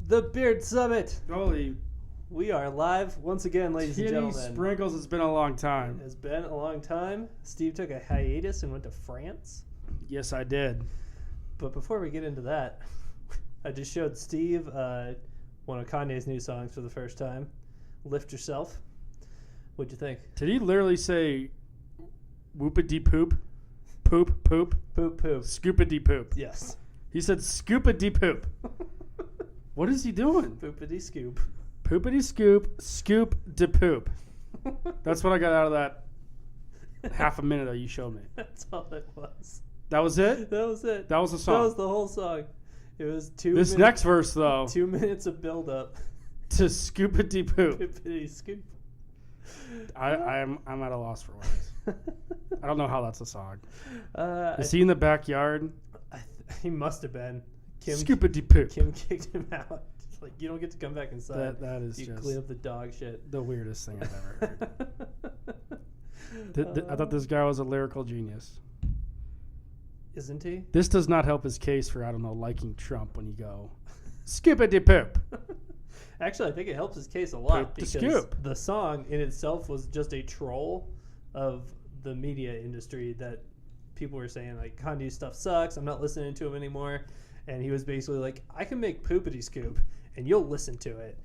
The Beard Summit. Holy We are live once again, ladies and kitty gentlemen. sprinkles, it's been a long time. It has been a long time. Steve took a hiatus and went to France. Yes, I did. But before we get into that, I just showed Steve one of Kanye's new songs for the first time, Lift Yourself. What'd you think? Did he literally say whoopity poop? Poop, poop, Poop, poop. scoopity poop. Yes. He said scoopity poop. What is he doing? Poopity scoop. Poopity scoop, scoop de poop. That's what I got out of that half a minute that you showed me. That's all it was. That was it? That was it. That was the That song. was the whole song. It was This next verse, though, 2 minutes of build up. to scoopity poop. Poopity scoop. I'm at a loss for words. I don't know how that's a song. I Is he in the backyard? He must have been. Scoopity poop. Kim kicked him out. It's like, you don't get to come back inside. That is You just clean up the dog shit. the weirdest thing I've ever heard. I thought this guy was a lyrical genius. Isn't he? This does not help his case for, I don't know, liking Trump when you go, scoopity poop. Actually, I think it helps his case a lot Poop the because scoop. the song in itself was just a troll of the media industry that people were saying, like, Kanye's stuff sucks. I'm not listening to him anymore. And he was basically like, I can make poopity scoop and you'll listen to it.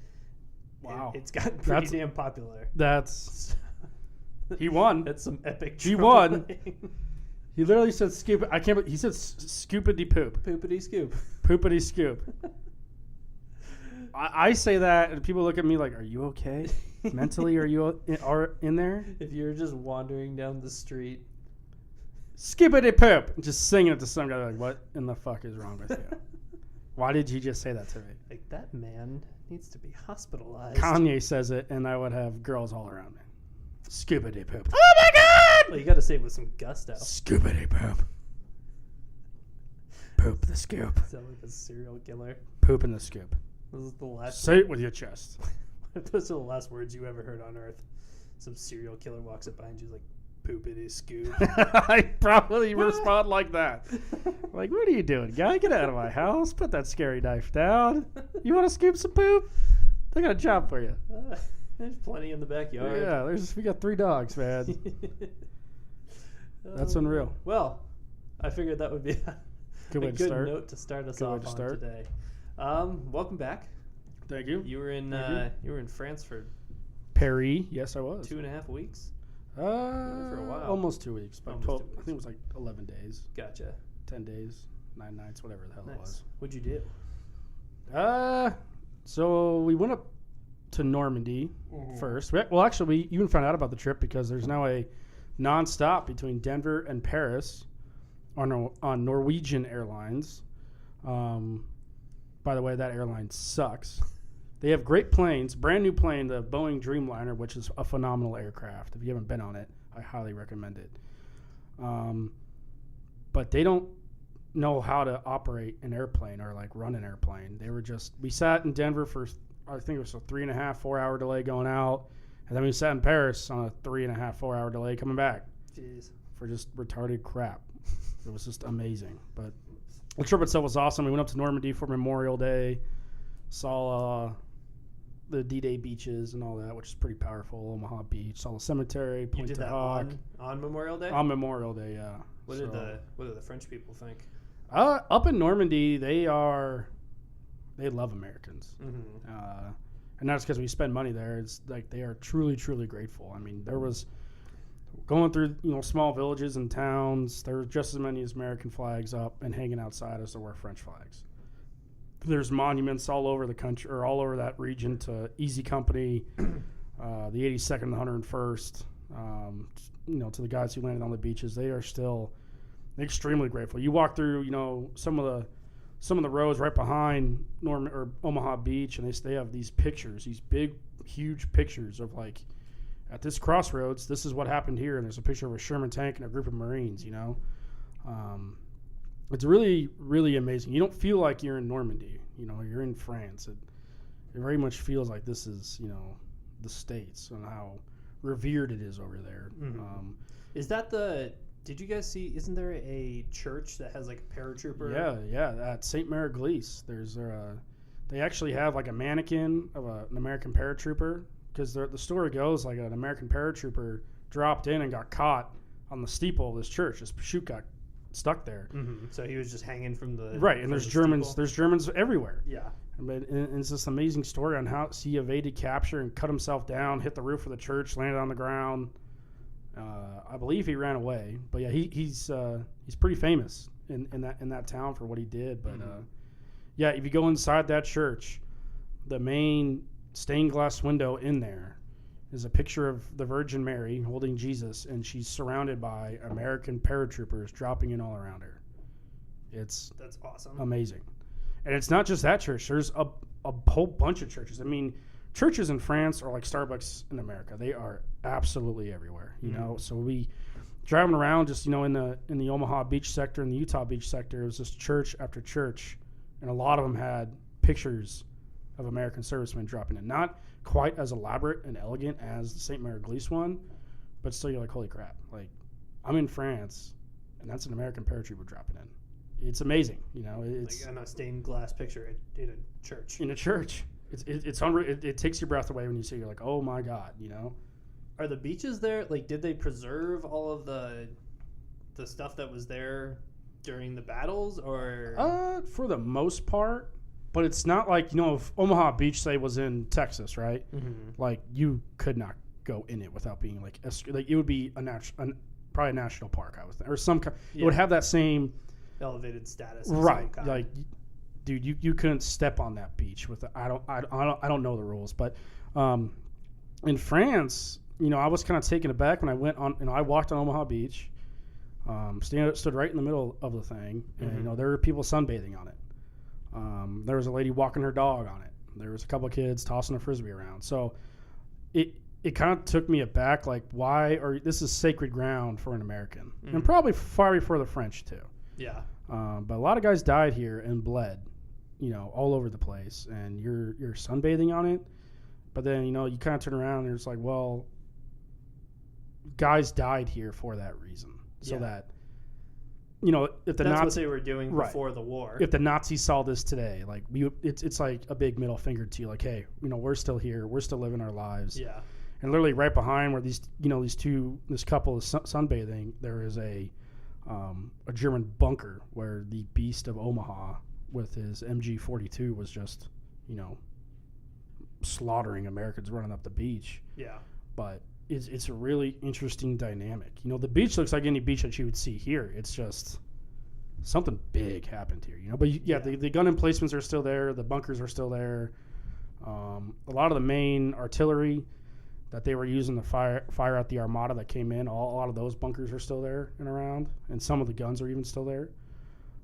Wow. And it's gotten pretty damn popular. That's, he won. That's some epic He won. trolling. He literally said scoop. I can't. He said scoopity poop. Poopity scoop. Poopity scoop. I say that, and people look at me like, "Are you okay? Mentally, are you in there?" If you're just wandering down the street, Skippity poop, just singing it to some guy like, "What in the fuck is wrong with you? Why did you just say that to me?" like, that man needs to be hospitalized. Kanye says it, and I would have girls all around me. Skippity poop. Oh my god! Well, you got to say it with some gusto. Skippity poop. Poop the scoop. Sound like a serial killer. Poop in the scoop. This is the last. Say it with your chest. Those are the last words you ever heard on Earth. Some serial killer walks up behind you like, poopity scoop. I probably respond like that. Like, what are you doing, guy? Get out of my house. Put that scary knife down. You want to scoop some poop? I got a job for you. There's plenty in the backyard. Yeah, we got 3 dogs, man. That's unreal. Well, I figured that would be Good a way to good start. note to start us Good way off to on start. today. Welcome back. Thank you. You were in Thank you were in France for Paris. Yes, I was. 2.5 weeks. For a while. Almost 2 weeks. But Almost 12, 2 I think it was like 11 days, Gotcha. 10 days, 9 nights, whatever the hell it Nice. What'd you do? was. So we went up to Normandy first. Well, actually, we even found out about the trip because there's now a nonstop between Denver and Paris on Norwegian Airlines. By the way, that airline sucks. They have great planes, brand new plane, the Boeing Dreamliner, which is a phenomenal aircraft. If you haven't been on it, I highly recommend it. But they don't know how to operate an airplane or like run an airplane. We sat in Denver for, I think it was a 3.5, 4 hour delay going out. And then we sat in Paris on a 3.5, 4 hour delay coming back. Jeez. For just retarded crap. It was just amazing. But the trip itself was awesome. We went up to Normandy for Memorial Day, saw the D-Day beaches and all that, which is pretty powerful. Omaha Beach, saw the cemetery, You Pointe did du that Hoc. on Memorial Day? On Memorial Day, yeah. What did the French people think? Up in Normandy, they love Americans. Mm-hmm. And that's because we spend money there. It's like they are truly, truly grateful. I mean, there was going through small villages and towns. There were just as many as American flags up and hanging outside as there were French flags. There's monuments all over the country or all over that region to Easy Company, the 82nd and the 101st. To the guys who landed on the beaches, they are still extremely grateful. You walk through, some of the roads right behind Omaha Beach, and they have these pictures, these big, huge pictures of like, at this crossroads, this is what happened here, and there's a picture of a Sherman tank and a group of Marines. It's really, really amazing. You don't feel like you're in Normandy. You're in France. It very much feels like this is, the States and how revered it is over there. Mm-hmm. Is that did you guys see, isn't there a church that has like a paratrooper? Yeah. At St. Mary Glise, they actually have like a mannequin of an American paratrooper, because the story goes like an American paratrooper dropped in and got caught on the steeple of this church. This chute got stuck there. Mm-hmm. So he was just hanging from the right, and there's Germans. steeple. There's Germans everywhere. Yeah. But it's this amazing story on how he evaded capture and cut himself down, hit the roof of the church, landed on the ground. I believe he ran away, but yeah, he's pretty famous in that town for what he did. But yeah, if you go inside that church, the main stained glass window in there is a picture of the Virgin Mary holding Jesus, and she's surrounded by American paratroopers dropping in all around her. That's awesome. Amazing. And it's not just that church. There's a whole bunch of churches. I mean, churches in France are like Starbucks in America. They are absolutely everywhere, you know. So we driving around just, in the Omaha beach sector and the Utah beach sector, it was just church after church, and a lot of them had pictures of American servicemen dropping in. Not quite as elaborate and elegant as the St. Mary Glisse one, but still you're like, holy crap. Like, I'm in France, and that's an American paratrooper dropping in. It's amazing, It's like on a stained glass picture in a church. In a church, it's unreal. It takes your breath away when you see it. You're like, oh my god, Are the beaches there? Like, did they preserve all of the stuff that was there during the battles, or? For the most part, but it's not like if Omaha Beach, say, was in Texas, right? Mm-hmm. Like, you could not go in it without being like it would be probably a national park, I was thinking, or some kind. It would have that same elevated status, right? Like, dude, you couldn't step on that beach with I don't know the rules, but in France, I was kind of taken aback when I went on, I walked on Omaha Beach, stood right in the middle of the thing, and there were people sunbathing on it. There was a lady walking her dog on it. There was a couple of kids tossing a frisbee around. So it kind of took me aback, like, why? Or this is sacred ground for an American, and probably far before the French too. Yeah. But a lot of guys died here and bled, all over the place, and you're sunbathing on it. But then, you kind of turn around and it's like, well, guys died here for that reason. So that, if the That's Nazis, what they were doing before the war. If the Nazis saw this today, like, it's like a big middle finger to you, like, hey, we're still here. We're still living our lives. Yeah. And literally right behind where this couple is sunbathing, there is a German bunker where the Beast of Omaha with his MG-42 was just, slaughtering Americans running up the beach. Yeah. But it's a really interesting dynamic. The beach looks like any beach that you would see here. It's just something big happened here, But the gun emplacements are still there. The bunkers are still there. A lot of the main artillery that they were using to fire at the Armada that came in, a lot of those bunkers are still there and around, and some of the guns are even still there.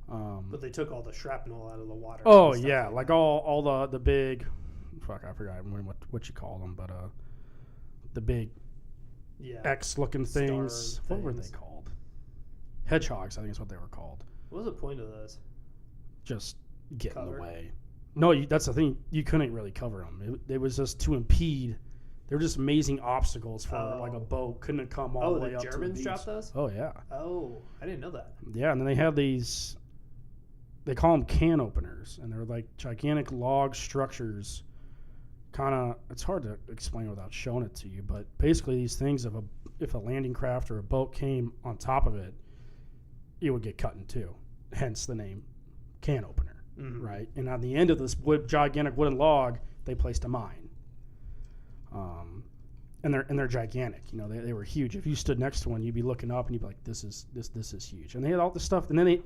But they took all the shrapnel out of the water. Oh yeah, like all the big, I forgot what you call them, but the big X-looking things. What were they called? Hedgehogs, I think is what they were called. What was the point of this? Just get in the way. No, that's the thing. You couldn't really cover them. It was just to impede. They were just amazing obstacles for like a boat. Couldn't have come all the way up to the Germans beach. dropped those? Oh, yeah. Oh, I didn't know that. Yeah, and then they had these, they call them can openers, and they're like gigantic log structures. Kind of, it's hard to explain without showing it to you, but basically these things, if a landing craft or a boat came on top of it, it would get cut in two. Hence the name can opener, right? And on the end of this gigantic wooden log, they placed a mine. And they're gigantic. They were huge. If you stood next to one, you'd be looking up and you'd be like, this is huge. And they had all this stuff. And then I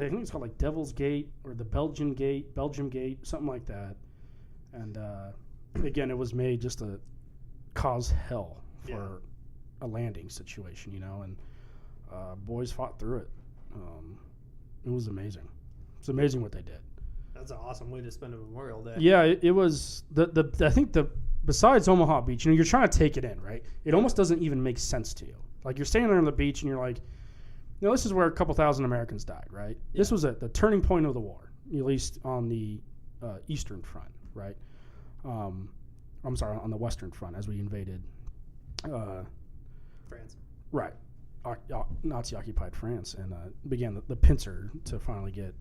think it's called like Devil's Gate or the Belgium Gate, something like that. And again, it was made just to cause hell for a landing situation, and boys fought through it. It was amazing. It's amazing what they did. That's an awesome way to spend a Memorial Day. Yeah, it was I think besides Omaha Beach, you're trying to take it in, right? It almost doesn't even make sense to you. Like, you're standing there on the beach and you're like, this is where a couple thousand Americans died, right? Yeah. This was the turning point of the war, at least on the Eastern Front, right? I'm sorry, on the Western Front as we invaded France. Right. Nazi-occupied France and began the pincer to finally get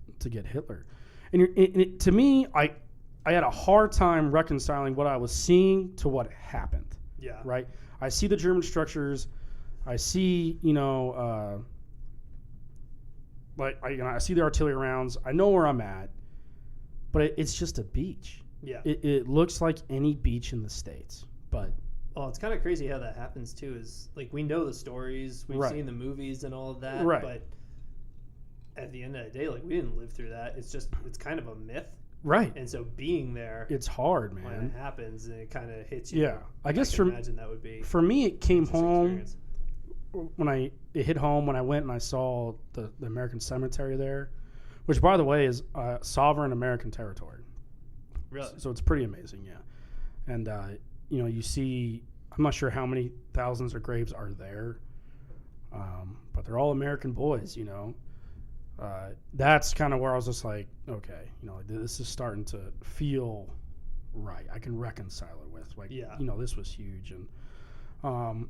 Hitler. And to me, I had a hard time reconciling what I was seeing to what happened. Yeah. Right. I see the German structures. I see, I see the artillery rounds. I know where I'm at, but it's just a beach. Yeah. It looks like any beach in the States, but Oh, it's kind of crazy how that happens too. Is like we know the stories, we've Right. seen the movies and all of that, Right. but at the end of the day, like we didn't live through that. It's kind of a myth, right. and so being there It's hard, when man. it happens and it kind of hits you. Yeah. I guess can imagine that would be for me, it came interesting home experience. it hit home when I went and I saw the American cemetery there, which, by the way, is sovereign American territory. Really? So it's pretty amazing, yeah. And you see, I'm not sure how many thousands of graves are there, but they're all American boys. That's kind of where I was just like, okay, this is starting to feel right. I can reconcile it with, like, Yeah. This was huge. And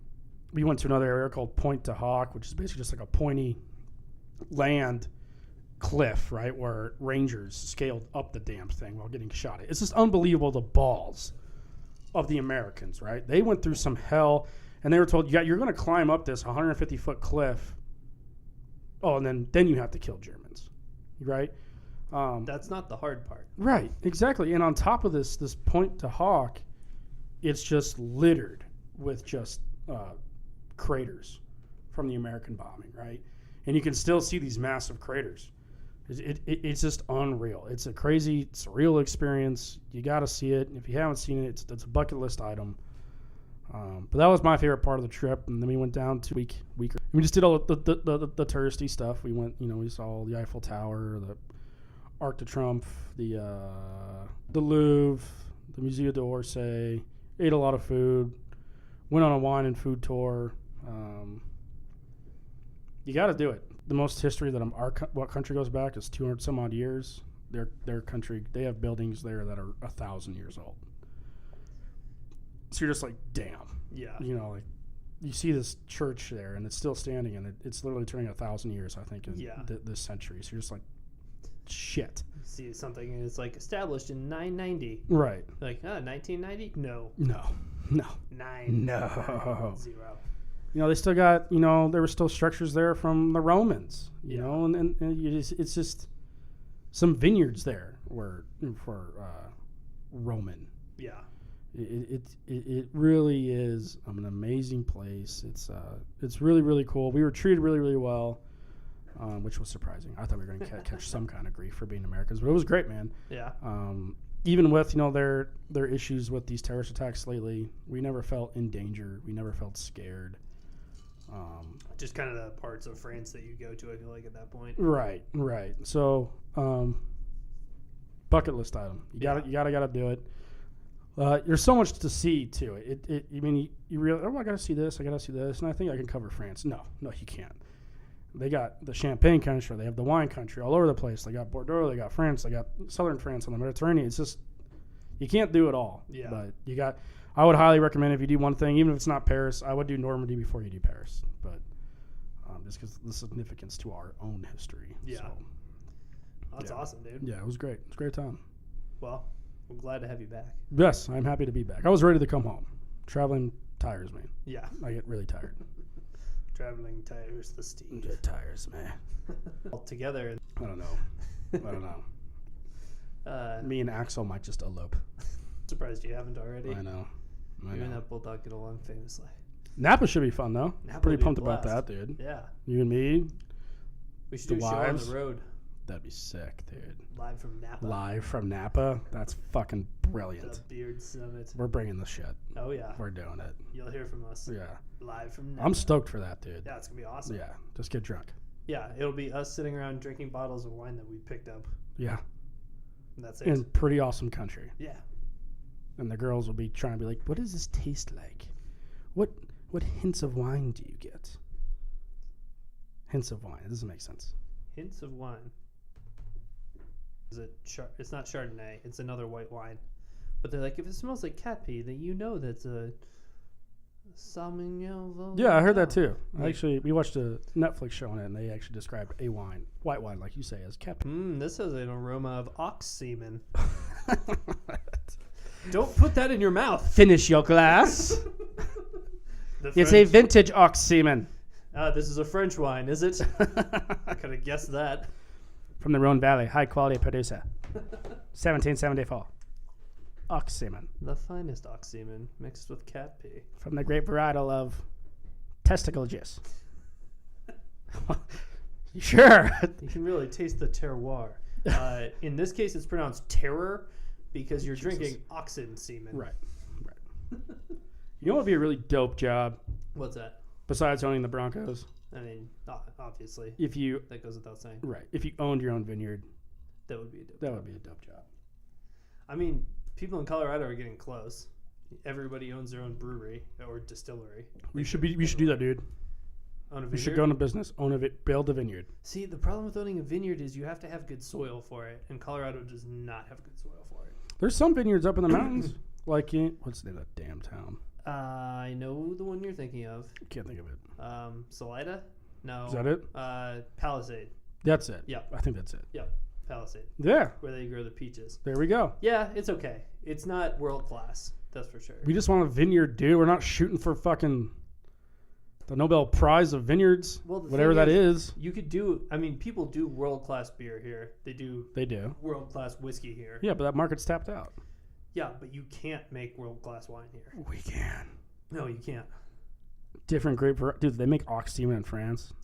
we went to another area called Point de Hawk, which is basically just like a pointy land cliff, right, where rangers scaled up the damn thing while getting shot at. It's just unbelievable, the balls of the Americans, right? They went through some hell, and they were told, you're going to climb up this 150-foot cliff. Oh, and then you have to kill Germans, right? That's not the hard part. Right, exactly. And on top of this Point de Hawk, it's just littered with just craters from the American bombing, right? And you can still see these massive craters. It's just unreal. It's a crazy, surreal experience. You got to see it. If you haven't seen it, it's a bucket list item. But that was my favorite part of the trip. And then we went down to week. We just did all the touristy stuff. We went, we saw the Eiffel Tower, the Arc de Triomphe, the Louvre, the Musée d'Orsay. Ate a lot of food. Went on a wine and food tour. You got to do it. The most history that what country goes back is 200 some odd years. Their country, they have buildings there that are 1,000 years old. So you're just like, damn. Yeah. Like you see this church there and it's still standing, and it's literally turning 1,000 years, I think, in this century. So you're just like, shit. You see something and it's like established in 990. Right. Like, 1990? No. 9. No. 0. They still got, there were still structures there from the Romans, and it's just some vineyards there were for Roman. Yeah. It really is an amazing place. It's really, really cool. We were treated really, really well, which was surprising. I thought we were going to catch some kind of grief for being Americans, but it was great, man. Yeah. Even with, their issues with these terrorist attacks lately, we never felt in danger. We never felt scared. Just kind of the parts of France that you go to, I feel like, at that point. Right. So, bucket list item. You gotta do it. There's so much to see too. You realize, I gotta see this, and I think I can cover France. No, you can't. They got the Champagne country, they have the wine country all over the place. They got Bordeaux, they got France, they got southern France on the Mediterranean. It's just, you can't do it all. Yeah. But I would highly recommend, if you do one thing, even if it's not Paris, I would do Normandy before you do Paris. But just because of the significance to our own history. Yeah. So, That's awesome, dude. yeah, it was great. It was a great time. Well, I'm glad to have you back. Yes, I'm happy to be back. I was ready to come home. Traveling tires me. Yeah. I get really tired. Traveling tires the Steve. It tires me. All together. I don't know. Me and Axel might just elope. Surprised you haven't already. I know. You and that bulldog get along famously. Napa should be fun, though. Napa Pretty would be a pumped about blast. that, dude. Yeah. You and me, We should The do a show on wives. the road. that'd be sick, dude. Live from Napa. Live from Napa? That's fucking brilliant. The Beard Summit. We're bringing the shit. Oh, yeah. We're doing it. You'll hear from us. Yeah. Live from Napa. I'm stoked for that, dude. Yeah, it's going to be awesome. Yeah. Just get drunk. Yeah, it'll be us sitting around drinking bottles of wine that we picked up. Yeah. And that's it. In pretty awesome country. Yeah. And the girls will be trying to be like, what does this taste like? What hints of wine do you get? Hints of wine. It doesn't make sense. Hints of wine. Is it? It's not Chardonnay. It's another white wine. But they're like, if it smells like cat pee, then you know that's a Sauvignon. Yeah, I heard that too. Like- We watched a Netflix show on it, and they actually described a wine, white wine, like you say, as cat pee. This has an aroma of ox semen. Don't put that in your mouth. Finish your glass. The It's a French- vintage ox semen. This is a French wine, is it? I could have guessed that. From the Rhone Valley, high quality producer. 1774. Ox semen. The finest ox semen mixed with cat pee. From the great varietal of testicle juice. Sure. You can really taste the terroir. In this case, it's pronounced terror because you're drinking oxen semen. Right. You know what would be a really dope job What's that? besides owning the Broncos? I mean, obviously, If you that goes without saying. if you owned your own vineyard, That would be a dope. that would be a dope job. I mean, people in Colorado are getting close. Everybody owns their own brewery or distillery. We should do that, dude. Own a We should vineyard? go into business, build a vineyard. See, the problem with owning a vineyard is you have to have good soil for it, and Colorado does not have good soil for it. There's some vineyards up in the mountains, like in what's the name of that damn town? I know the one you're thinking of. Can't think of it. Salida? No. Is that it? Palisade. That's it. Yep. I think that's it. Yep. Palisade, Yeah, where they grow the peaches. there we go. Yeah, it's okay. It's not world class, that's for sure. We just want a vineyard, dude. We're not shooting for fucking the Nobel Prize of vineyards, Well, the whatever thing that is. You could do. I mean, people do world class beer here. They do They do. world class whiskey here. Yeah, but that market's tapped out. Yeah, but you can't make world class wine here. We can. No, you can't. Different grape variety. Dude, they make ox semen in France.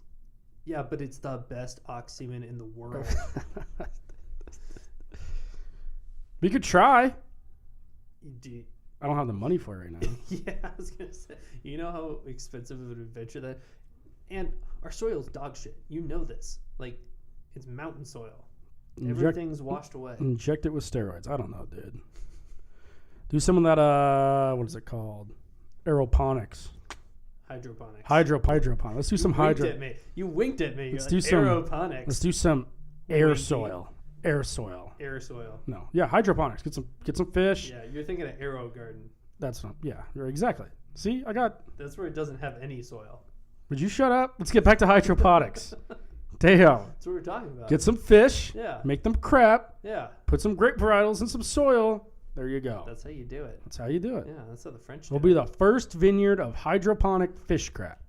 Yeah, but it's the best ox semen in the world. We could try. Do- I don't have the money for it right now. yeah, I was gonna say. You know how expensive of an adventure that, and our soil's dog shit. You know this. Like, it's mountain soil. Everything's washed away. Inject it with steroids. I don't know, dude. Do some of that, what is it called? Aeroponics. Hydroponics. Hydroponics. Let's do some You winked hydro. at me. You winked at me. You're Let's like, do some- aeroponics. Let's do some air Winky. soil. Air soil. Air soil. No. Yeah, hydroponics. Get some fish. Yeah, you're thinking of Aero Garden. That's not. Yeah, you're exactly. See, I got. That's where it doesn't have any soil. Would you shut up? Let's get back to hydroponics. Damn. That's what we're talking about. Get some fish. Yeah. Make them crap. Yeah. Put some grape varietals in some soil. There you go. That's how you do it. That's how you do it. Yeah, that's how the French do We'll it. be the first vineyard of hydroponic fish crap.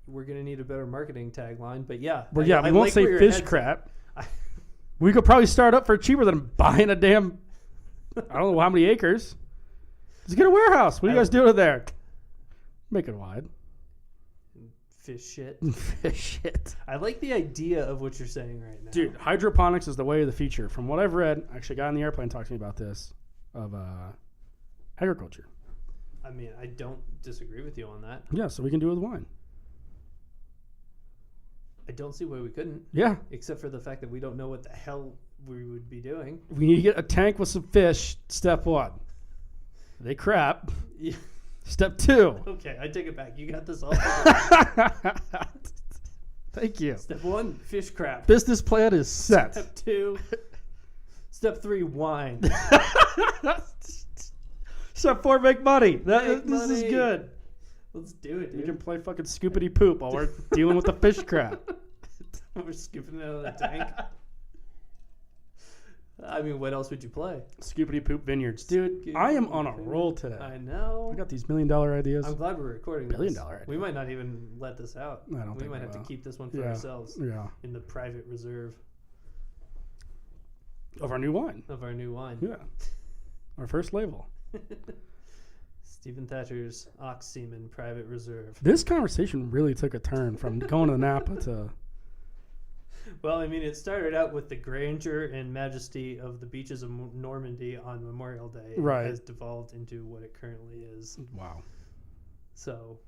We're gonna need a better marketing tagline, but yeah. But I- yeah, I we won't like say where your fish head's at. crap. I- We could probably start up for cheaper than buying a damn. I don't know how many acres. Just get a warehouse. What are you guys doing there? Make it wide. Fish shit. Fish shit. I like the idea of what you're saying right now. Dude, hydroponics is the way of the future. From what I've read, actually, a guy on the airplane talked to me about this, of agriculture. I mean, I don't disagree with you on that. Yeah, so we can do it with wine. I don't see why we couldn't, Yeah, except for the fact that we don't know what the hell we would be doing. we need to get a tank with some fish. Step one. They crap. Yeah. Step two. Okay, I take it back. You got this all. Thank you. Step 1, fish crap. Business plan is set. Step 2, Step 3, wine. Step 4, make money. Make This is money. good. Let's do it, We dude. can play fucking scoopity poop while we're dealing with the fish crap. We're scooping it out of the tank. I mean, what else would you play? Scoopity poop vineyards. Dude, I am on a roll today. I know. I got these $1 million ideas. I'm glad we're recording $1 billion this. idea. We might not even let this out. I don't We think might we have to will. keep this one for Yeah. ourselves Yeah. in the private reserve Of our new wine. of our new wine. Yeah. Our first label. Stephen Thatcher's Ox Semen Private Reserve. This conversation really took a turn from going to Napa to. Well, I mean, it started out with the grandeur and majesty of the beaches of Normandy on Memorial Day. Right. It has devolved into what it currently is. Wow. So,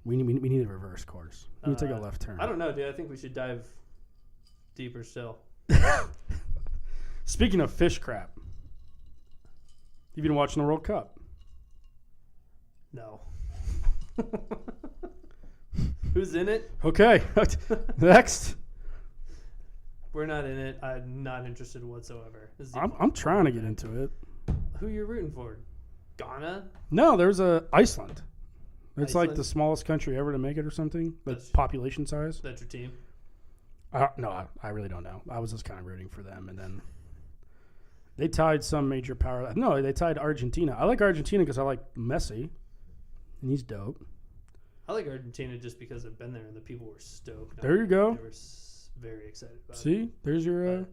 We need a reverse course. We need to take a left turn. I don't know, dude. I think we should dive deeper still. Speaking of fish crap, you've been watching the World Cup. No. Who's in it? Okay. Next. We're not in it. I'm not interested whatsoever. This is the- I'm trying to get into it. Who you're rooting for? Ghana? No, there's a Iceland. It's like Iceland? the smallest country ever to make it or something. The That's- population size. That's your team? No, I really don't know. I was just kind of rooting for them, and then They tied some major power. No, they tied Argentina. I like Argentina because I like Messi, and he's dope. I like Argentina just because I've been there and the people were stoked. There you go. They were very excited about it. See, there's your.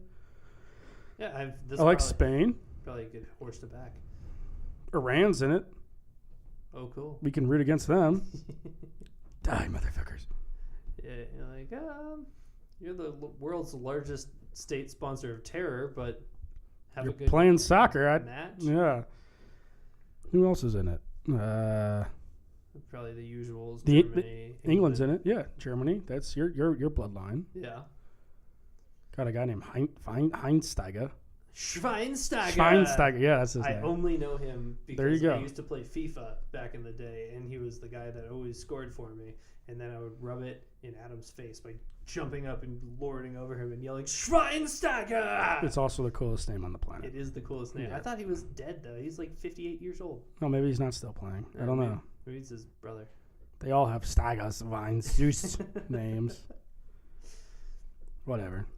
Yeah, I like Spain. Probably a good horse to back. Iran's in it. Oh, cool. We can root against them. Die, motherfuckers. Yeah, you're like, you're the world's largest state sponsor of terror, but you're playing soccer. Match. Yeah. Who else is in it? Probably the usuals. Germany, England's in it. Yeah, Germany. That's your bloodline. Yeah. Got a guy named Schweinsteiger. Schweinsteiger. Yeah, that's his name. I only know him there you because go. I used to play FIFA back in the day, and he was the guy that always scored for me. And then I would rub it in Adam's face by jumping up and lording over him and yelling, Schweinsteiger! It's also the coolest name on the planet. It is the coolest name. Yeah. I thought he was dead, though. He's like 58 years old. No, maybe he's not still playing. I don't know. Maybe it's his brother. They all have Steigers, Vines, Zeus names. Whatever.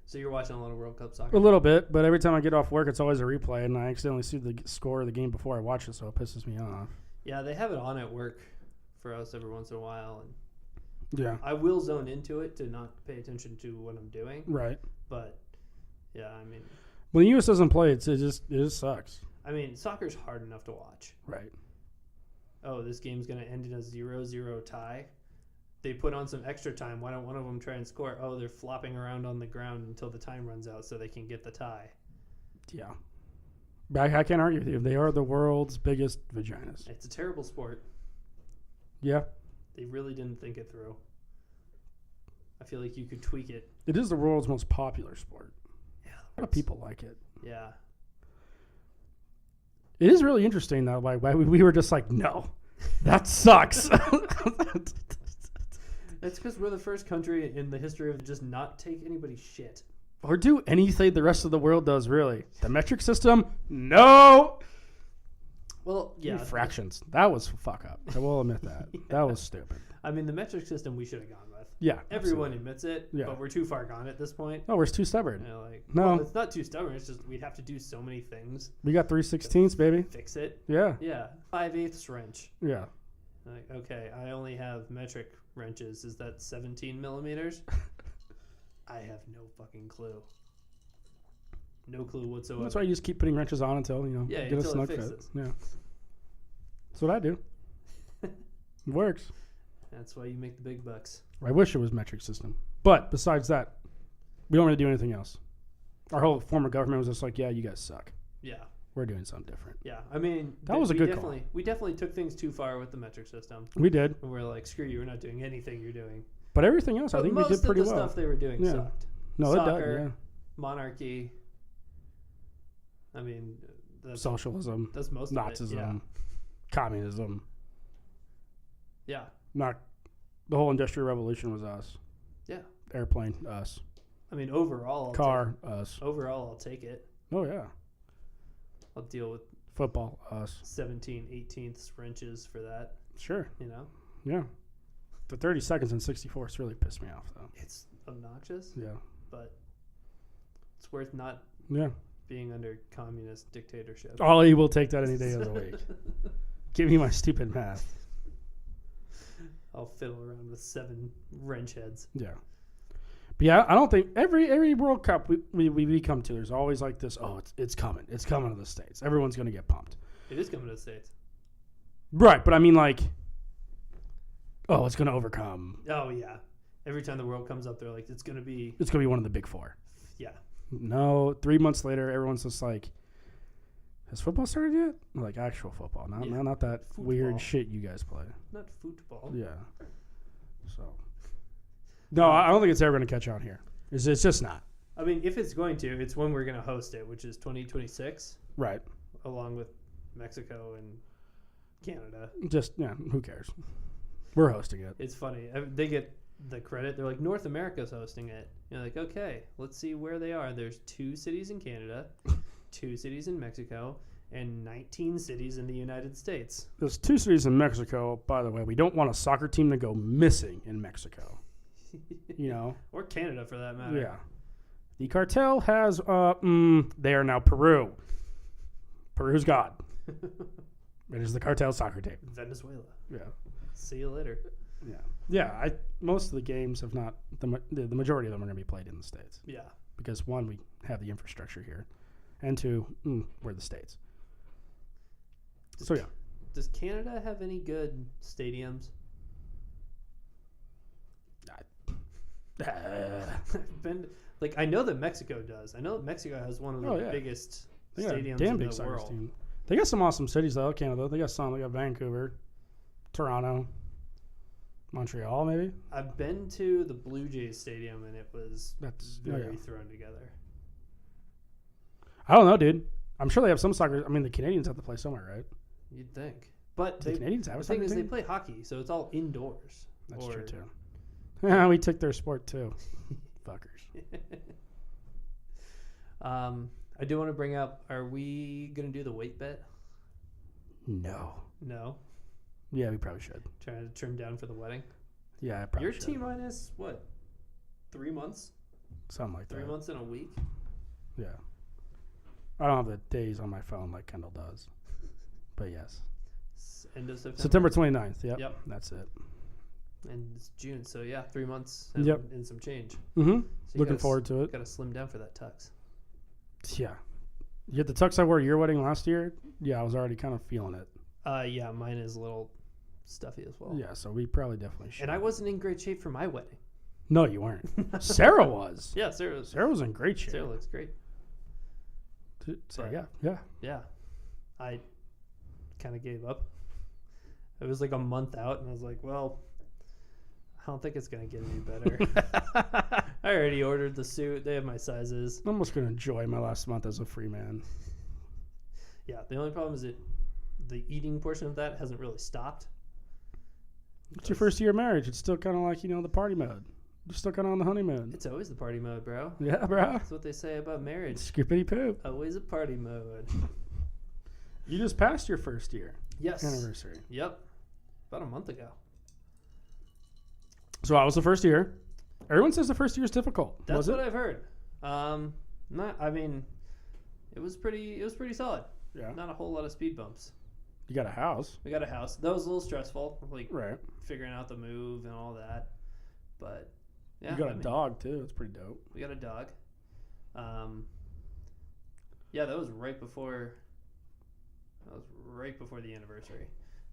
So you're watching a lot of World Cup soccer? A little bit, but every time I get off work, it's always a replay, and I accidentally see the score of the game before I watch it, so it pisses me off. Yeah, they have it on at work for us every once in a while, and yeah, I will zone into it to not pay attention to what I'm doing. Right. But yeah, I mean, when the U.S. doesn't play, it just sucks. I mean, soccer's hard enough to watch. Right. Oh, this game's gonna end in a 0-0 tie. They put on some extra time. Why don't one of them try and score? Oh, they're flopping around on the ground until the time runs out so they can get the tie. Yeah. I can't argue with you. They are the world's biggest vaginas. It's a terrible sport. Yeah. They really didn't think it through. I feel like you could tweak it. It is the world's most popular sport. Yeah. A lot of people like it. Yeah. It is really interesting, though, why we were just like, no, that sucks. That's because we're the first country in the history of just not take anybody's shit. Or do anything the rest of the world does, really. The metric system? No! Well, yeah. Fractions. That was fuck up. I will admit that. Yeah. That was stupid. I mean, the metric system we should have gone with. Yeah. Everyone admits it, Yeah. but we're too far gone at this point. Oh, we're too stubborn. You know, like, No. Well, it's not too stubborn. It's just we'd have to do so many things. We got 3/16, baby. Fix it. Yeah. Yeah. 5/8 wrench. Yeah. Like, okay, I only have metric wrenches. Is that 17 millimeters? I have no fucking clue. No clue whatsoever. That's why you just keep putting wrenches on until, Yeah, get a until it snug fit. fixes. Yeah. That's what I do. It works. That's why you make the big bucks. I wish it was metric system. But besides that, we don't really do anything else. Our whole form of government was just like, yeah, you guys suck. Yeah. We're doing something different. Yeah. I mean, that was a good call. We definitely took things too far with the metric system. We did. And we're like, screw you, we're not doing anything you're doing. But everything else, I think we did pretty well. Most of the stuff they were doing sucked. No, Soccer, it does, monarchy. I mean, socialism. That's most Nazism, of it. Yeah. Communism. Yeah. Not the whole Industrial Revolution was us. Yeah. Airplane, us. I mean, overall, us. Overall, I'll take it. Oh yeah. I'll deal with football, us. 17/18 wrenches for that. Sure. Yeah. The 30 seconds and 64 really pissed me off, though. It's obnoxious. Yeah. But it's worth not. Yeah. Being under communist dictatorship. Ollie will take that any day of the week. Give me my stupid math. I'll fiddle around with 7 wrench heads. Yeah. But yeah, I don't think every World Cup we come to, there's always like this, it's coming. It's coming to the States. Everyone's going to get pumped. It is coming to the States. Right, but I mean like, it's going to overcome. Oh, yeah. Every time the world comes up, they're like, it's going to be one of the big 4. Yeah. No, 3 months later, everyone's just like, has football started yet? Like actual football, not that football. Weird shit you guys play. Not football. Yeah. So. No, I don't think it's ever going to catch on here. It's just not. I mean, if it's going to, it's when we're going to host it, which is 2026. Right. Along with Mexico and Canada. Who cares? We're hosting it. It's funny. They get the credit. They're like, North America's hosting it. You're like, okay, let's see where they are. There's 2 cities in Canada, 2 cities in Mexico, and 19 cities in the United States. There's 2 cities in Mexico, by the way. We don't want a soccer team to go missing in Mexico. Or Canada, for that matter. Yeah. The cartel has, they are now Peru. Peru's God. It is the cartel soccer team. Venezuela. Yeah. See you later. Yeah. Yeah. Most of the games have not, the majority of them are going to be played in the States. Yeah. Because one, we have the infrastructure here. And two, we're the States. So, yeah. Does Canada have any good stadiums? I know that Mexico does. I know that Mexico has one of the biggest stadiums in the world. Team. They got some awesome cities, though, Canada. They got some. They got Vancouver, Toronto, Montreal, maybe. I've been to the Blue Jays stadium, and it was very thrown together. I don't know, dude. I'm sure they have some soccer. I mean, the Canadians have to play somewhere, right? You'd think. But the Canadians have a soccer team? The thing is, team? they play hockey, so it's all indoors. That's true, too. Yeah, we took their sport, too. Fuckers. I do want to bring up, are we going to do the weight bet? No. No? Yeah, we probably should. Trying to trim down for the wedding? Yeah, I probably should. Your T-minus, what, 3 months? Something like that. 3 months in a week? Yeah. I don't have the days on my phone like Kendall does. But yes. End of September 29th. Yep. That's it. And it's June, so yeah, 3 months and some change. Mm-hmm. So looking forward to it. Got to slim down for that tux. Yeah. You get the tux I wore at your wedding last year? Yeah, I was already kind of feeling it. Yeah, mine is a little stuffy as well. Yeah, so we probably definitely should. And I wasn't in great shape for my wedding. No, you weren't. Sarah was. Yeah, Sarah was in great shape. Sarah looks great. So, yeah. Yeah. I kind of gave up. It was like a month out, and I was like, well, I don't think it's going to get any better. I already ordered the suit. They have my sizes. I'm almost going to enjoy my last month as a free man. Yeah, the only problem is that the eating portion of that hasn't really stopped. It's your first year of marriage. It's still kind of like, the party mode. You're still kind of on the honeymoon. It's always the party mode, bro. Yeah, bro. That's what they say about marriage. Skippity poop. Always a party mode. You just passed your first year. Yes. Anniversary. Yep. About a month ago. So I was the first year. Everyone says the first year is difficult. That's what I've heard. It was pretty solid. Yeah. Not a whole lot of speed bumps. You got a house. We got a house. That was a little stressful, right. Figuring out the move and all that. But yeah. You got a dog too. It's pretty dope. We got a dog. Yeah, that was right before the anniversary.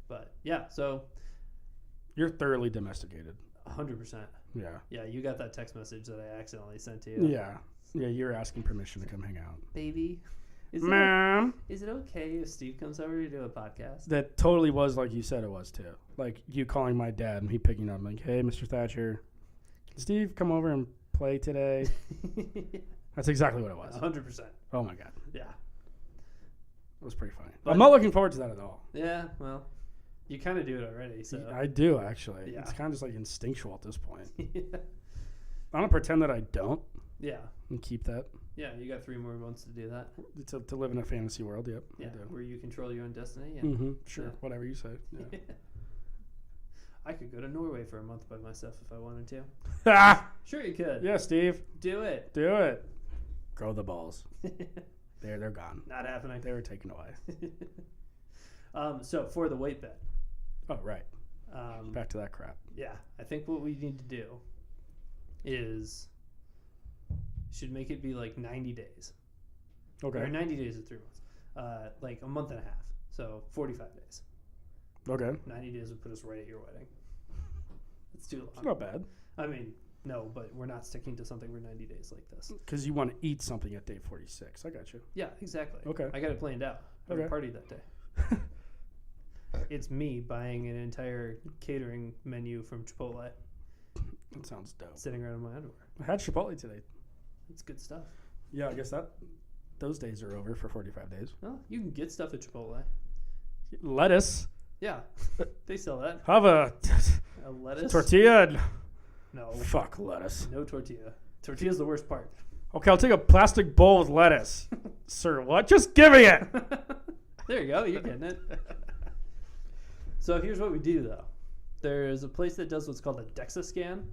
But yeah, so you're thoroughly domesticated. 100%. Yeah. Yeah, you got that text message that I accidentally sent to you. Yeah. Yeah, you're asking permission to come hang out. Baby. Ma'am. Is it okay if Steve comes over to do a podcast? That totally was like you said it was too. Like you calling my dad and he picking up like, hey, Mr. Thatcher, can Steve come over and play today? That's exactly what it was. 100%. Oh my God. Yeah. It was pretty funny. But I'm not looking forward to that at all. Yeah, well, you kind of do it already. So I do, actually. Yeah. It's kind of just like instinctual at this point. Yeah. I'm going to pretend that I don't. Yeah. And keep that. Yeah, you got 3 more months to do that. To live in a fantasy world, yep. Yeah, where you control your own destiny. And, sure, whatever you say. Yeah. I could go to Norway for a month by myself if I wanted to. Sure you could. Yeah, Steve. Do it. Do it. Grow the balls. They're gone. Not happening. They were taken away. So for the weight bet. Oh, right. Back to that crap. Yeah. I think what we need to do is should make it be like 90 days. Okay. Or 90 days or 3 months. Like a month and a half. So 45 days. Okay. 90 days would put us right at your wedding. It's too long. It's not bad. I mean, no, but we're not sticking to something for 90 days like this. Because you want to eat something at day 46. I got you. Yeah, exactly. Okay. I got it planned out. I have a party that day. It's me buying an entire catering menu from Chipotle. That sounds dope. Sitting around in my underwear. I had Chipotle today. It's good stuff. Yeah, I guess those days are over for 45 days. Well, you can get stuff at Chipotle. Lettuce. Yeah, they sell that. Have a lettuce? Tortilla. No. Fuck lettuce. No tortilla. Tortilla's the worst part. Okay, I'll take a plastic bowl with lettuce. Sir, what? Just give me it. There you go. You're getting it. So here's what we do, though. There's a place that does what's called a DEXA scan.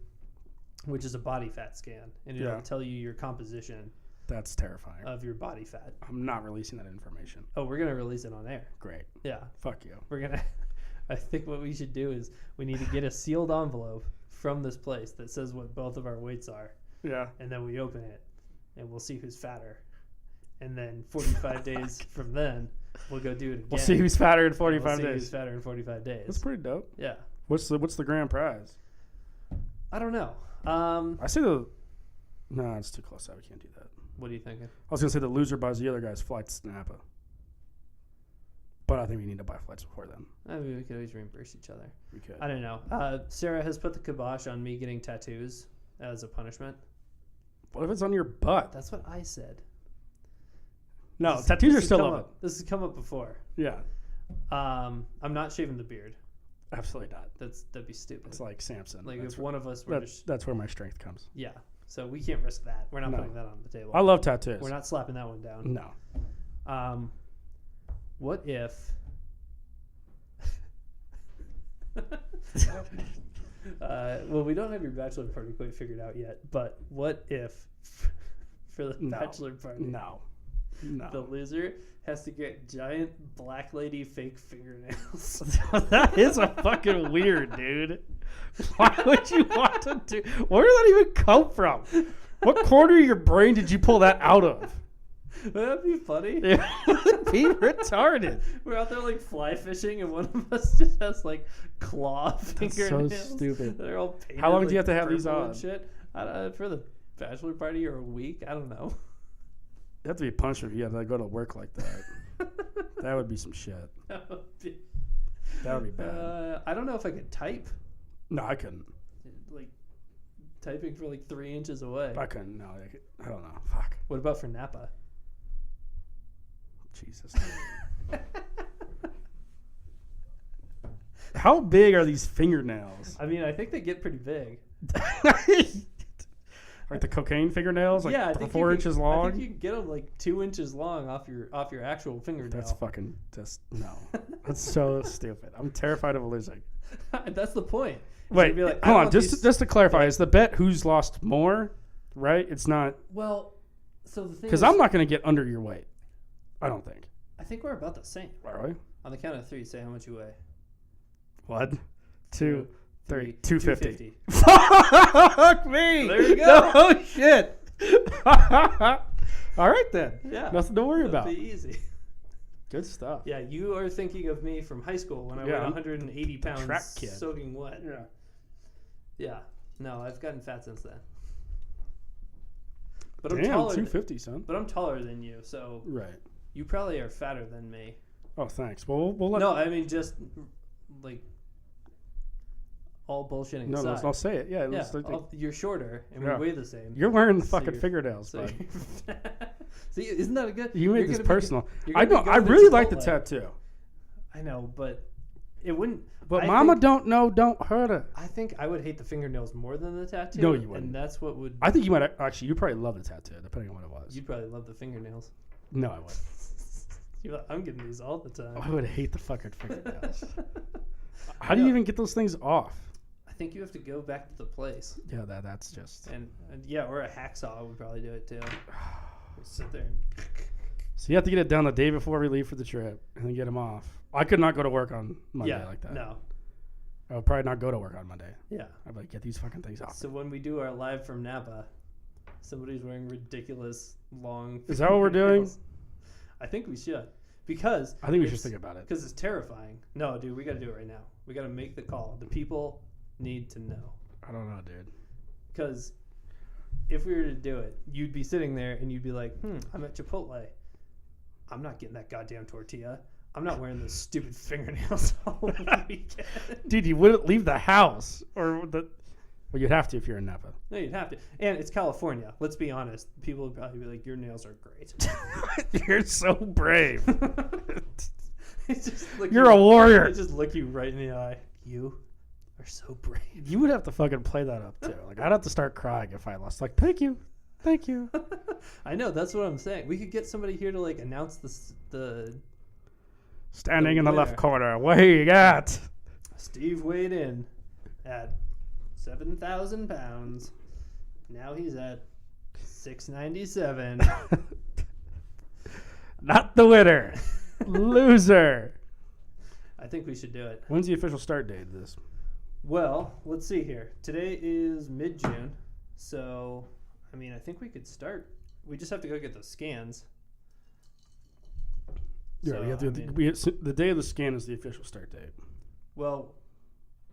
which is a body fat scan, and it'll tell you your composition That's terrifying. of your body fat. I'm not releasing that information. Oh, we're gonna release it on air. Great. Yeah, Fuck you. we're gonna. I think what we should do is we need to get a sealed envelope from this place that says what both of our weights are, Yeah. and then we open it, and we'll see who's fatter. And then 45 days from then, we'll go do it again. We'll see who's fatter in We'll 45 see days. who's fatter in 45 days. That's pretty dope. Yeah. What's the grand prize? I don't know. I say no, it's too close. We can't do that. What are you thinking? I was gonna say the loser buys the other guy's flights to Napa, but I think we need to buy flights before then. I mean, we could always reimburse each other. We could. I don't know. Sarah has put the kibosh on me getting tattoos as a punishment. What if it's on your butt? That's what I said. No, tattoos are still up. This has come up before. Yeah, I'm not shaving the beard. absolutely not. That'd be stupid. It's like Samson. Like that's if one of us were to that's where my strength comes. yeah. So we can't risk that. We're not No. putting that on the table. I love tattoos. We're not slapping that one down. No. What if? Well, we don't have your bachelor party quite figured out yet. But what if, for the No. bachelor party, No. No. the loser has to get giant black lady fake fingernails? That is a fucking weird, dude. Why would you want to do? Where did that even come from? What corner of your brain did you pull that out of? Would that be funny? Be retarded. We're out there like fly fishing, and one of us just has like claw That's fingernails. so stupid. They're all painted. How long do like, you have to have these purple and on? Shit. For the bachelor party or a week? I don't know. You have to be punished if you have to go to work like that. That would be some shit. That would be, That would be bad. I don't know if I could type. No, I couldn't. Like typing for like 3 inches away. I couldn't. No, I don't know. Fuck. What about for Napa? Jesus. How big are these fingernails? I mean, I think they get pretty big. Like the cocaine fingernails, like yeah, I think 4 inches long. I think you can get them like 2 inches long off your actual fingernail. That's fucking just no. That's so stupid. I'm terrified of losing. That's the point. Wait, Be like, I hold on. want Just these- to clarify, is the bet who's lost more? Right? It's not Well, so the thing because is, I'm not going to get under your weight. I don't think. I think we're about the same. Are we? On the count of 3, say how much you weigh. 1, 2, 3, 250. 250. Fuck me. There you go. No shit. All right then. Yeah. Nothing to worry That'd about. be easy. Good stuff. Yeah, you are thinking of me from high school when I Yeah, weighed I'm 180 pounds, track kid. soaking wet. Yeah. Yeah. No, I've gotten fat since then. But Damn, I'm taller. 250, son. But I'm taller than you, so Right. you probably are fatter than me. Oh, thanks. Well, we'll let. No, I mean just like all bullshitting No, aside. I'll say it. Yeah. Yeah, let's like- you're shorter and Yeah. we weigh the same. you're wearing the So fucking you're- fingernails, So bud. you're- See, isn't that a good? You made you're this gonna be go- personal. you're I gonna know. be I going to really like the Chipotle. tattoo. I know, but it wouldn't. But I Mama think- don't know. Don't hurt her. I think I would hate the fingernails more than the tattoo. No, you wouldn't. And that's what would. I think you might actually. You probably love the tattoo, depending on what it was. You'd probably love the fingernails. No, I would. You're like, I'm getting these all the time. I would hate the fucking fingernails. How do you even get those things off? I think you have to go back to the place, Yeah, that's just. and yeah, or a hacksaw would probably do it too. Sit there. And, So you have to get it done the day before we leave for the trip, and then get them off. I could not go to work on Monday yeah, like that. no, I would probably not go to work on Monday. yeah. I'd be like, get these fucking things off. So when we do our live from Napa, somebody's wearing ridiculous long. Is that what we're doing? fingernails. I think we should, because I think we should it's- think about it. Because it's terrifying. No, dude, we got to do it right now. We got to make the call. The people need to know. I don't know, dude. Because if we were to do it, you'd be sitting there and you'd be like, I'm at Chipotle. I'm not getting that goddamn tortilla. I'm not wearing those stupid fingernails all weekend. Dude, you wouldn't leave the house, or the. Well, you'd have to if you're in Napa. No, you'd have to. And it's California. Let's be honest. People would probably be like, your nails are great. You're so brave. It's just look You're a warrior. They just look you right in the eye. You are so brave. You would have to fucking play that up too. Like I'd have to start crying if I lost. Like, thank you. I know. That's what I'm saying. We could get somebody here to like announce the Standing The in the winner. left corner. What you got? Steve weighed in at 7,000 pounds. Now he's at 697. Not the winner. Loser. I think we should do it. When's the official start date of this? Well, let's see here. Today is mid-June, so I mean, I think we could start. We just have to go get the scans. Yeah, So, we have to. I mean- The day of the scan is the official start date. Well,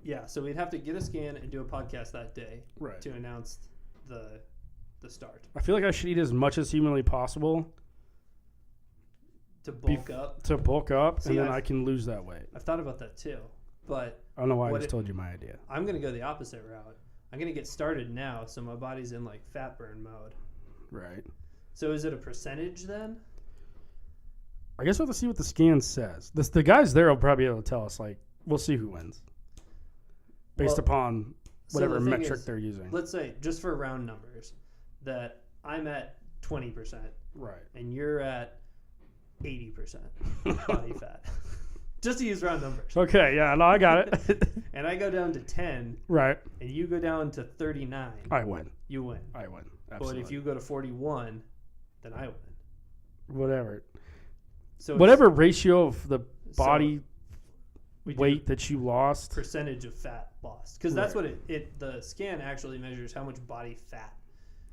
yeah. So we'd have to get a scan and do a podcast that day Right. to announce the start. I feel like I should eat as much as humanly possible To bulk up. to bulk up, See, and then I've- I can lose that weight. I've thought about that too, but I don't know why I What just it- told you my idea. I'm gonna go the opposite route. I'm gonna get started now, so my body's in like fat burn mode. Right. So is it a percentage then? I guess we'll have to see what the scan says. The guys there will probably be able to tell us. Like, we'll see who wins based Well, upon so whatever the thing metric is, they're using. Let's say, just for round numbers, that I'm at 20% Right. and you're at 80% body fat. Just to use round numbers. Okay. Yeah. No, I got it. And I go down to 10 Right. and you go down to 39, I win. you win. I win. Absolutely. But if you go to 41, then I win. whatever So whatever ratio of the it's- body we do weight that you lost. percentage of fat lost, because that's Right. what the scan actually measures, how much body fat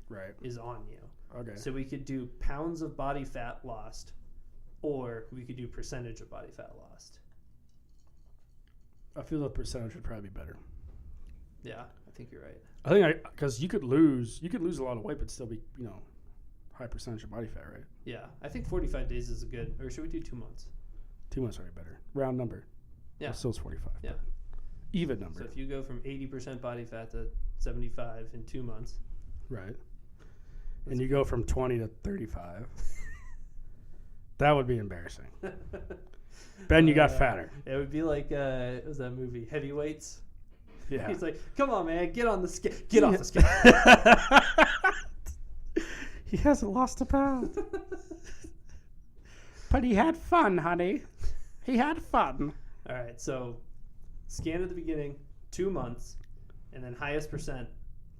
Right. is on you. Okay. So we could do pounds of body fat lost, or we could do percentage of body fat lost. I feel the percentage would probably be better. Yeah, I think you're right. I think because you could lose a lot of weight, but still be high percentage of body fat, right? Yeah, I think 45 days is a good, or should we do 2 months? 2 months already better. Round number. Yeah. Still is 45. Yeah. but Even number. So if you go from 80% body fat to 75 in 2 months, Right. And you go from 20 to 35. That would be embarrassing. Ben, you got fatter. It would be like what was that movie Heavyweights? Yeah. He's like, "Come on, man, get on the scale, get off the scale." He hasn't lost a pound. But he had fun, honey. He had fun. All right, so scan at the beginning, 2 months, and then highest percent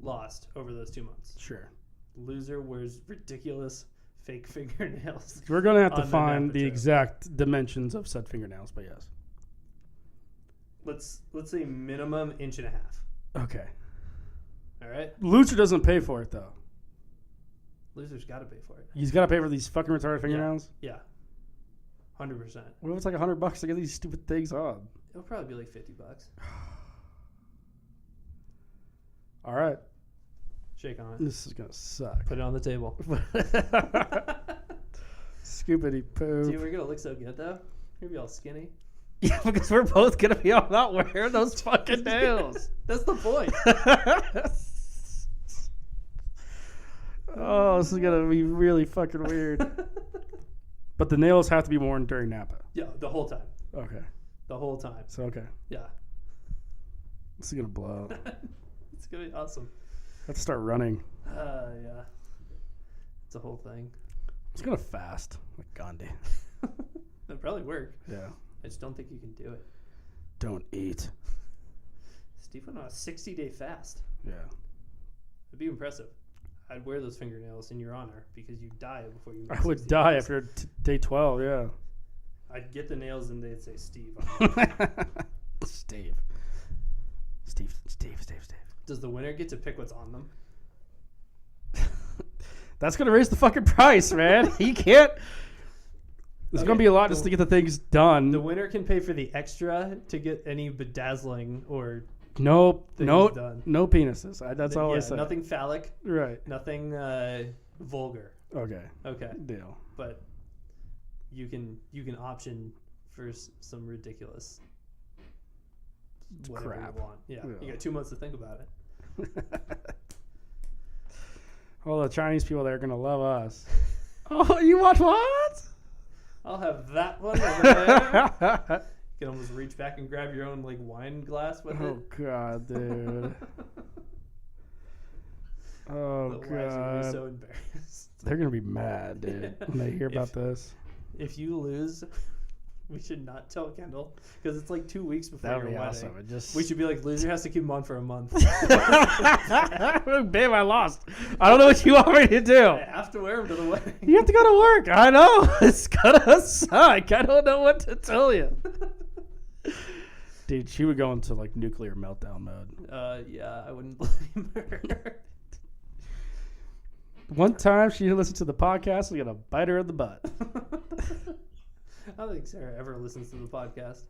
lost over those 2 months. Sure. Loser wears ridiculous fake fingernails. We're going to have to On the find the Napature. exact dimensions of said fingernails, but yes. Let's say minimum 1.5 inches. Okay. All right, Loser doesn't pay for it, though. loser's got to pay for it. He's got to pay for these fucking retarded fingernails? Yeah, 100%. What if it's like $100 to get these stupid things on? It'll probably be like $50. All right. Shake on it. This is going to suck. Put it on the table. Scoopity poo. Dude, we're gonna look so good though. You're gonna be all skinny. Yeah, because we're both going to be all out wearing those fucking nails. That's the point. Oh, this is going to be really fucking weird. But the nails have to be worn during Napa. Yeah, the whole time. Okay. The whole time. So, okay. Yeah. This is going to blow. It's gonna be awesome. Let's start running. Yeah. It's a whole thing. It's going to fast. Like Gandhi. It'll probably work. Yeah. I just don't think you can do it. Don't eat. Steve went on a 60-day fast. Yeah. It'd be impressive. I'd wear those fingernails in your honor because you'd die before you. I made would 60 die days. after day 12, yeah. I'd get the nails and they'd say Steve. On it. Steve. Does the winner get to pick what's on them? That's going to raise the fucking price, man. He can't. There's going to be a lot just to get the things done. The winner can pay for the extra to get any bedazzling or Nope. things Nope. done. No penises. That's all I yeah, said. nothing phallic, Right. nothing vulgar. Okay. Okay, Deal. but you can option for some ridiculous whatever Crap. you want. Yeah, Yeah. you got 2 months to think about it. All the Chinese people there are going to love us. Oh, you want what? I'll have that one over there. You can almost reach back and grab your own like wine glass with Oh, God, dude. Oh, it. The wives are gonna be God. so embarrassed. They're going to be mad, dude, when they hear about this. If you lose We should not tell Kendall because it's like 2 weeks before That your would be wedding. awesome. It just... We should be like, loser has to keep him on for a month. Babe, I lost. I don't know what you want me to do. I have to wear him to the wedding. You have to go to work. I know. It's gonna suck. I don't know what to tell you. Dude, she would go into like nuclear meltdown mode. Yeah, I wouldn't blame her. One time she listened to the podcast, we got to bite her in the butt. I don't think Sarah ever listens to the podcast.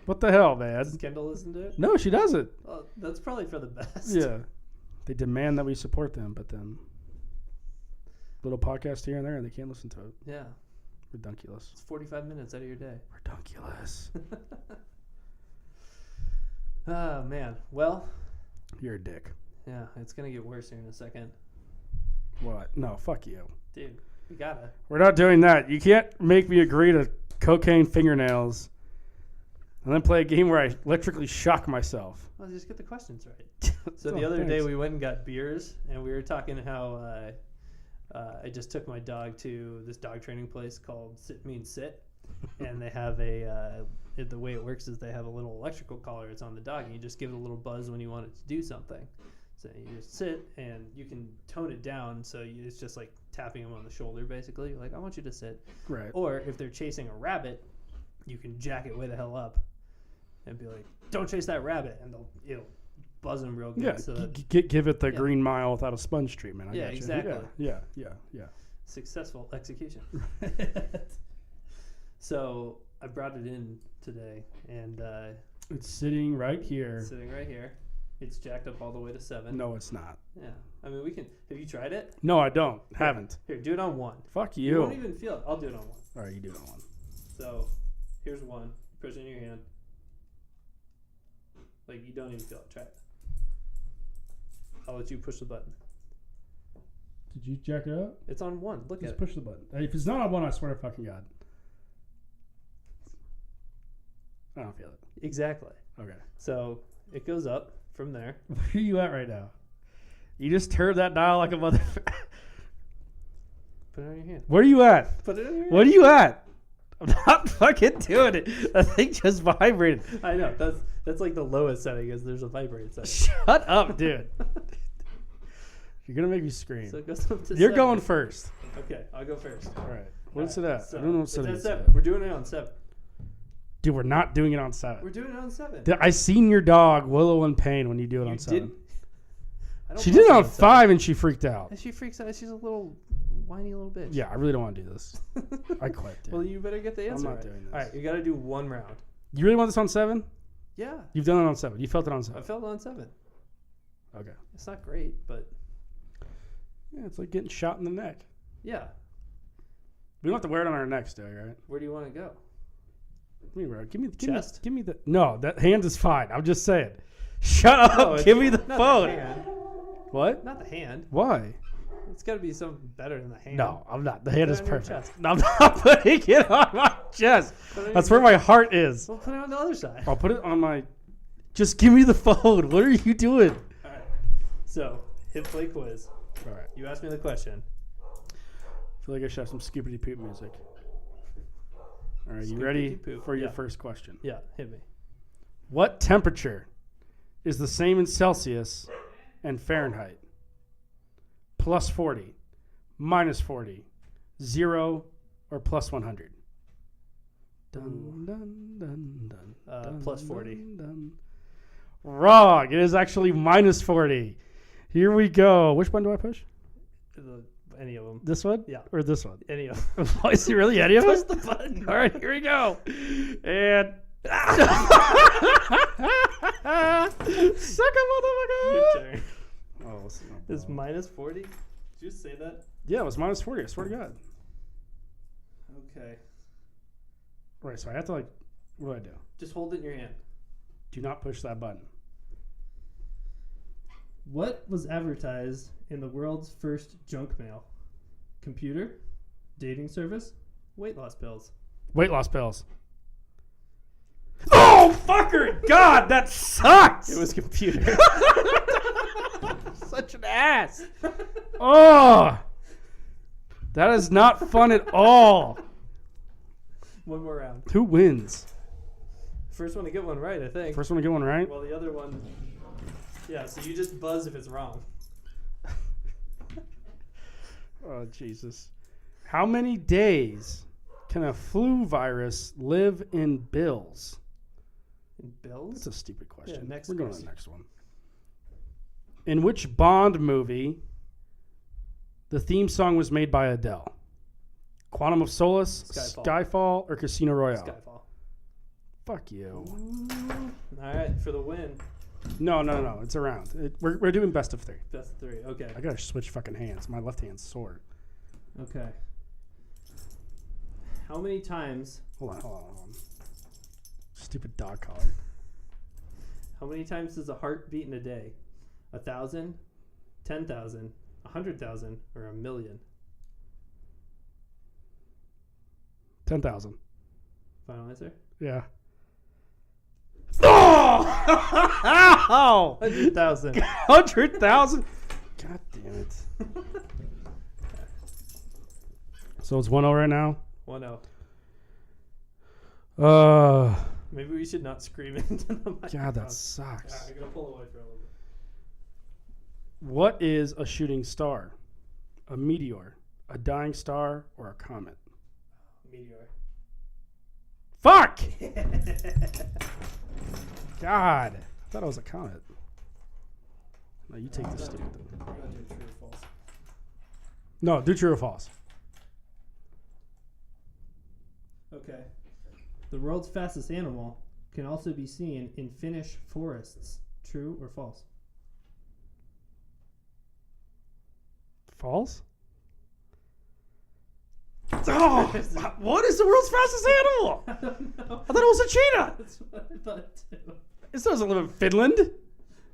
What the hell, man? Does Kendall listen to it? No, she doesn't. Well, that's probably for the best. Yeah. They demand that we support them, but then little podcast here and there, and they can't listen to it. Yeah. Redunculous. It's 45 minutes out of your day. Redunculous. Oh, man. Well, You're a dick. yeah, it's going to get worse here in a second. What? No, fuck you. Dude, we gotta. We're not doing that. You can't make me agree to cocaine fingernails and then play a game where I electrically shock myself. Well, just get the questions right. So the other day we went and got beers, and we were talking how I just took my dog to this dog training place called Sit Means Sit, and they have the way it works is they have a little electrical collar. It's on the dog, and you just give it a little buzz when you want it to do something. So you just sit, and you can tone it down, so it's just like tapping them on the shoulder, basically. You're like, I want you to sit. Right. Or if they're chasing a rabbit, you can jack it way the hell up and be like, don't chase that rabbit, and it'll buzz them real good. Yeah, So that give it the green mile without a sponge treatment. I Yeah, gotcha. exactly. Yeah. successful execution. So I brought it in today, and It's sitting right here. it's sitting right here. It's jacked up all the way to 7. No, it's not. Yeah. I mean, we can. Have you tried it? No, I don't. Haven't. Here, do it on 1. Fuck You you. won't even feel it. I'll do it on 1. All right, you do it on one. So here's 1. Push it in your hand. Like, you don't even feel it. Try it. I'll let you push the button. Did you jack it up? It's on 1. Look Just at it. push the button. If it's not on one, I swear to fucking God. I don't feel it. Exactly. Okay. So it goes up from there. Where are you at right now? You just turned that dial like a mother. Put it on your hand. Where are you at? Put it on your hand. What are you at? I'm not fucking doing it. That thing just vibrated. I know. That's like the lowest setting is there's a vibrate setting. Shut up, dude. You're gonna make me scream. So it goes up to You're 7. going first. Okay, I'll go first. All right. What's it at? So I don't know what it's setting at it's 7. at. We're doing it on 7. Dude, we're not doing it on We're 7. doing it on 7. I seen your dog Willow in pain when you do it on 7. I don't She want did it to on 7. 5 and she freaked out. And she freaks out. She's a little whiny little bitch. Yeah, I really don't want to do this. I quit, dude. Well, you better get the answer not right. doing this. All right, you got to do 1 round. You really want this on 7? Yeah, You've done it on 7. You felt it on I 7. felt it on 7. Okay. It's not great, but Yeah, it's like getting shot in the neck. yeah. We don't have to wear it on our necks, though, right? Where do you want to go? Give me Chest? Give me the. No, that hand is fine. I'm just saying. Shut up. No, Give me the not phone. The hand. What? Not the hand. Why? It's got to be something better than the hand. No, I'm not. The hand Put is it on your perfect. chest. No, I'm not putting it on my chest. Put it on That's your where my heart is. Well, put it on the other side. I'll put it on my. Just give me the phone. What are you doing? All right. So, hit play quiz. All right. You asked me the question. I feel like I should have some skippity poop music. All right, you ready Skippity-poop. for your Yeah. first question? Yeah, hit me. What temperature is the same in Celsius and Fahrenheit? Plus 40, minus 40, 0, or plus 100? Dun, dun, dun, dun, dun, Plus 40. dun, dun. Wrong. It is actually minus 40. Here we go. Which one do I push? Any of them. This one? Yeah. Or this one? Any of them. Is it really any of Push us? the button. All right, here we go. And suck a motherfucker. Your turn. Oh, It's minus 40? Did you just say that? yeah, it was minus 40. I swear to God. Okay. Right, so I have to what do I do? Just hold it in your hand. Do not push that button. What was advertised in the world's first junk mail? Computer? Dating service? Weight loss pills? Weight loss pills. Oh, fucker! God, that sucks! It was computer. Such an ass. Oh, that is not fun at all. One more round. Who wins? First one to get one right, I think. First one to get one right? Well, the other one. Yeah, so you just buzz if it's wrong. Oh, Jesus. How many days can a flu virus live in bills? In bills? That's a stupid question. Yeah, next We're going to question. the next one. In which Bond movie the theme song was made by Adele? Quantum of Solace, Skyfall, or Casino Royale? Skyfall. Fuck you. All right, for the win. No. It's a round. We're doing best of 3. Best of 3. Okay. I gotta switch fucking hands. My left hand's sore. Okay. How many times? Hold on. Stupid dog collar. How many times does a heart beat in a day? 1,000, 10,000, 100,000, or 1,000,000? 10,000. Final answer. Yeah. Oh! 100,000. 100,000? God damn it. So it's 1-0 right now? 1-0. Uh, Maybe we should not scream into the microphone. God, that sucks. All right, I'm going to pull away for a little bit. What is a shooting star? A meteor, a dying star, or a comet? Meteor. Fuck! God. I thought it was a comet. No, you take this stupid. I'm going to do true or false. No, do true or false. Okay. The world's fastest animal can also be seen in Finnish forests. True or false? False? Oh, what is the world's fastest animal? I don't know. I thought it was a cheetah. That's what I thought too. This doesn't live in Finland.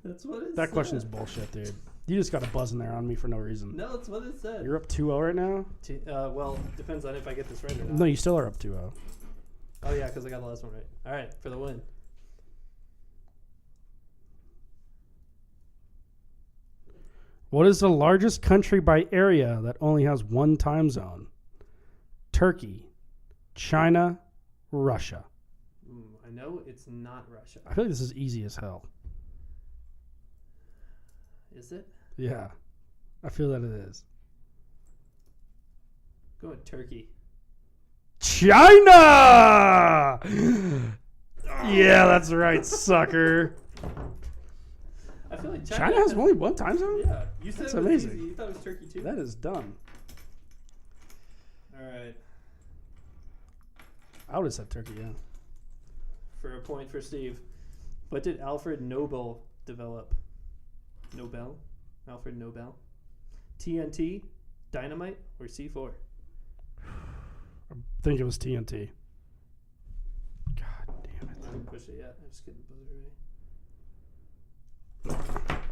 That's what it said. That question is bullshit, dude. You just got a buzz in there on me for no reason. No, that's what it said. You're up 2-0 right now? Well, depends on if I get this right or not. No, you still are up 2-0. Oh, yeah, because I got the last one right. All right, for the win. What is the largest country by area that only has one time zone? Turkey, China, Russia. I know it's not Russia. I feel like this is easy as hell. Is it? Yeah, I feel that it is. Go with Turkey. China! Yeah, that's right, sucker. I feel like China has only one time zone? Yeah, you said That's it was amazing. easy. You thought it was Turkey too. That is dumb. All right, I would have said Turkey, yeah. for a point for Steve. What did Alfred Nobel develop? Nobel? Alfred Nobel? TNT, dynamite, or C4? I think it was TNT. God damn I it. haven't pushed it yet. I'm just getting the buzzer ready.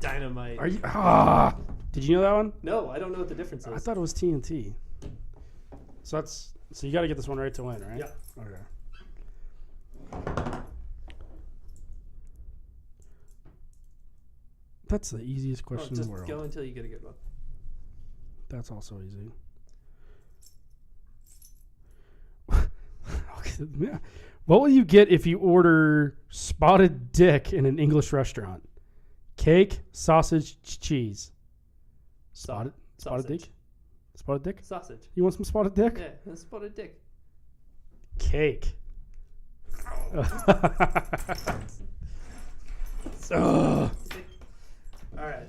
Dynamite. Are you? Did you know that one? No, I don't know what the difference is. I thought it was TNT. So you got to get this one right to win, right? Yeah. Okay. That's the easiest question in just the world. go until you get a good one. That's also easy. Okay. What will you get if you order spotted dick in an English restaurant? Cake, sausage, cheese. Spotted Sausage. dick? Spotted dick? Sausage. You want some spotted dick? Yeah, that's spotted dick. Cake. All right.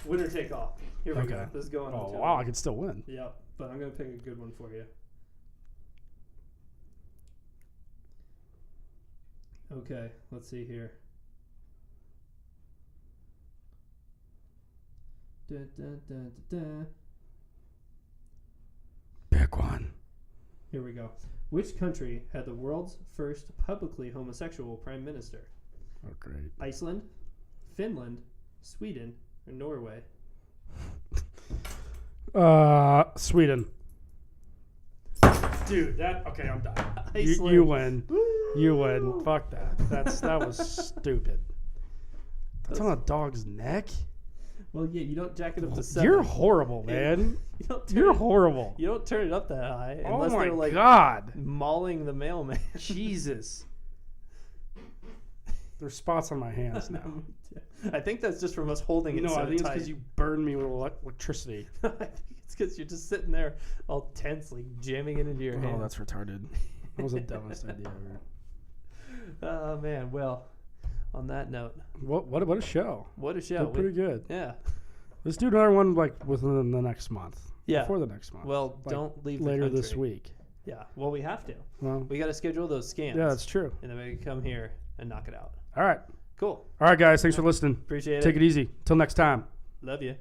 Winner take all. Here we go. Okay. This is going on. Oh, wow, I can still win. Yep, but I'm going to pick a good one for you. Okay, let's see here. Da, da, da, da, da. Pick one. Here we go. Which country had the world's first publicly homosexual prime minister? Oh, great. Iceland, Finland, Sweden, or Norway? Sweden. Dude, okay, I'm done. You win. Woo! You win. Fuck that. That was stupid. That's on a dog's neck? Well, yeah, you don't jack it up to 7. You're horrible, man. You don't turn You're it, horrible. You don't turn it up that high Oh unless my they're like God. mauling the mailman. Jesus. There's spots on my hands now. I think that's just from us holding it No, so I think it's tight. because you burned me with electricity. I think it's because you're just sitting there all tense, like jamming it into your hand. Oh, that's retarded. That was the dumbest idea ever. Oh man. Well, on that note, What a show. what a show. Did pretty good. Yeah. Let's do another one like within the next month. Yeah. Before the next month. Well, Like, don't leave later the country. this week. Yeah. Well, we have to. Well, We got to schedule those scans. yeah, that's true. And then we can come here and knock it out. All right. Cool. All right, guys. Thanks for listening. Appreciate Take it. it easy. Till next time. Love you.